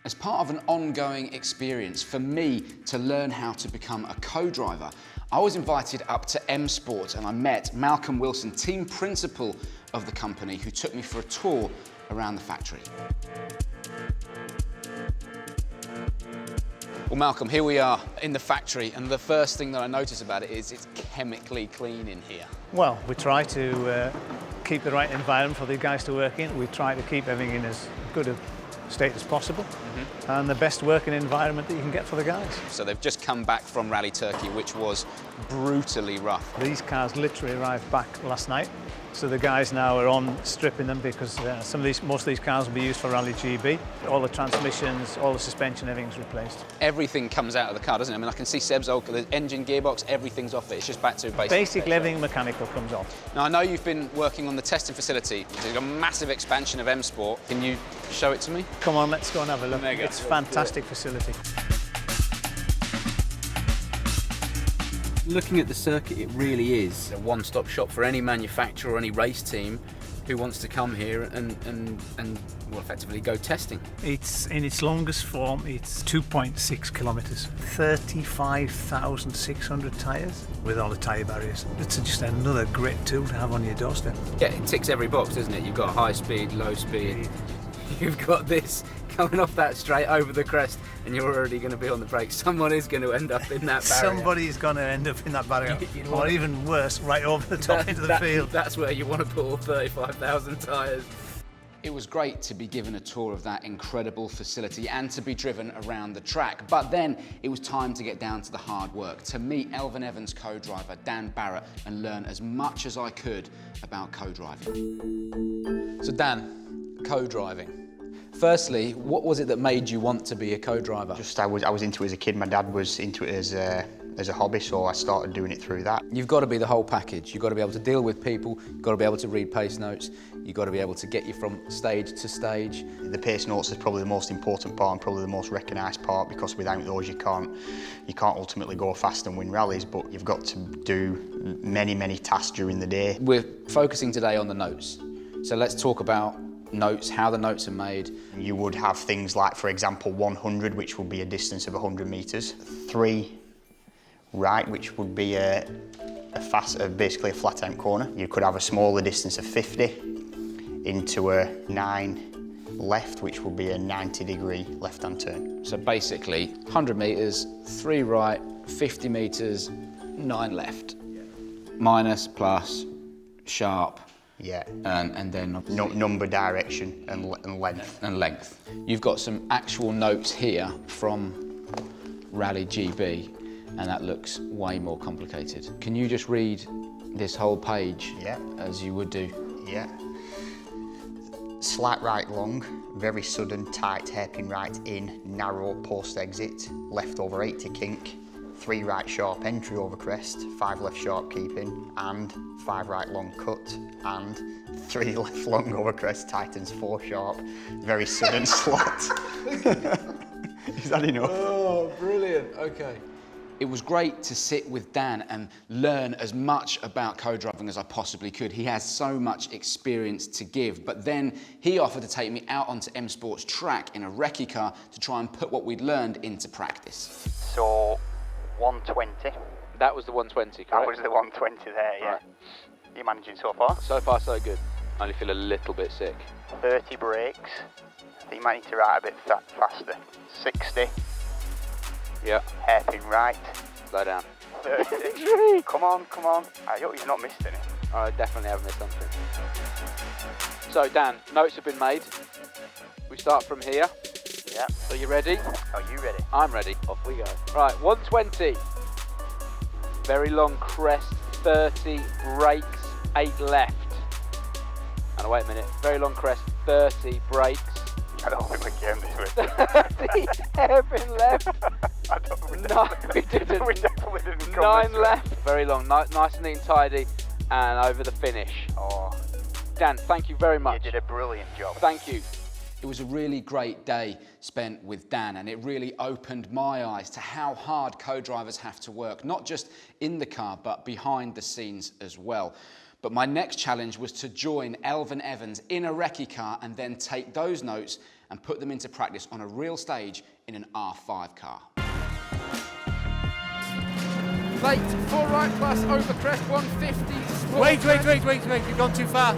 As part of an ongoing experience for me to learn how to become a co-driver, I was invited up to M Sport and I met Malcolm Wilson, team principal of the company, who took me for a tour around the factory. Well, Malcolm, here we are in the factory, and the first thing that I notice about it is it's chemically clean in here. Well, we try to keep the right environment for the guys to work in. We try to keep everything in as good a state as possible, and the best working environment that you can get for the guys. So they've just come back from Rally Turkey, which was brutally rough. These cars literally arrived back last night, so the guys now are on stripping them because most of these cars will be used for Rally GB. All the transmissions, all the suspension, everything's replaced. Everything comes out of the car, doesn't it? I mean, I can see Seb's old, the engine, gearbox, everything's off it. It's just back to basic. Basically, everything mechanical comes off. Now, I know you've been working on the testing facility. There's a massive expansion of M Sport. Can you show it to me? Come on, let's go and have a look. Mega. It's a fantastic facility. Looking at the circuit, it really is A one-stop shop for any manufacturer or any race team who wants to come here and well, effectively go testing. It's in its longest form, it's 2.6 kilometres, 35,600 tyres with all the tyre barriers. It's just another great tool to have on your doorstep. Yeah, it ticks every box, doesn't it? You've got high speed, low speed. You've got this coming off that straight over the crest, and you're already going to be on the brakes. Someone is going to end up in that barrier. Somebody's going to end up in that barrier, or even worse, right over the top into the field. That's where you want to put all 35,000 tyres. It was great to be given a tour of that incredible facility and to be driven around the track. But then it was time to get down to the hard work, to meet Elfyn Evans' co-driver, Dan Barritt, and learn as much as I could about co-driving. So Dan, co-driving. Firstly, what was it that made you want to be a co-driver? I was into it as a kid. My dad was into it as a hobby, so I started doing it through that. You've got to be the whole package. You've got to be able to deal with people, you've got to be able to read pace notes, you've got to be able to get you from stage to stage. The pace notes is probably the most important part and probably the most recognised part, because without those you can't ultimately go fast and win rallies, but you've got to do many tasks during the day. We're focusing today on the notes. So let's talk about notes, how the notes are made. You would have things like, for example, 100, which would be a distance of 100 metres. 3 right, which would be basically a flat out corner. You could have a smaller distance of 50 into a 9 left, which would be a 90-degree left-hand turn. So basically, 100 metres, 3 right, 50 metres, 9 left. Yeah. Minus, plus, sharp. Yeah. And then number, direction, and length. And length. You've got some actual notes here from Rally GB, and that looks way more complicated. Can you just read this whole page? Yeah. As you would do? Yeah. Slight right long, very sudden, tight, hairpin right in, narrow post exit, left over 80 kink, 3 right sharp entry over crest, 5 left sharp keeping, and 5 right long cut, and 3 left long over crest, tightens 4 sharp, very sudden slot. Is that enough? Oh, brilliant, okay. It was great to sit with Dan and learn as much about co-driving as I possibly could. He has so much experience to give, but then he offered to take me out onto M Sport's track in a recce car to try and put what we'd learned into practice. So, 120. That was the 120, correct? That was the 120 there, yeah. Right. You managing so far? So far, so good. I only feel a little bit sick. 30 brakes. I think you might need to ride a bit faster. 60. Yeah. Hairpin right. Slow down. 30. Come on. I hope you've not missed any. I definitely haven't missed something. So, Dan, notes have been made. We start from here. Yeah. Are you ready? Are you ready? I'm ready. Off we go. Right, 120. Very long crest, 30, brakes, 8 left. And wait a minute, very long crest, 30, brakes. I don't think we came this way. 30, hairpin left. I don't think No, we didn't. We definitely didn't come 9 this way. left. Very long, nice and neat and tidy, and over the finish. Oh. Dan, thank you very much. You did a brilliant job. Thank you. It was a really great day spent with Dan, and it really opened my eyes to how hard co-drivers have to work, not just in the car, but behind the scenes as well. But my next challenge was to join Elfyn Evans in a recce car and then take those notes and put them into practice on a real stage in an R5 car. Late, 4 right plus over crest, 150. Wait, you've gone too far.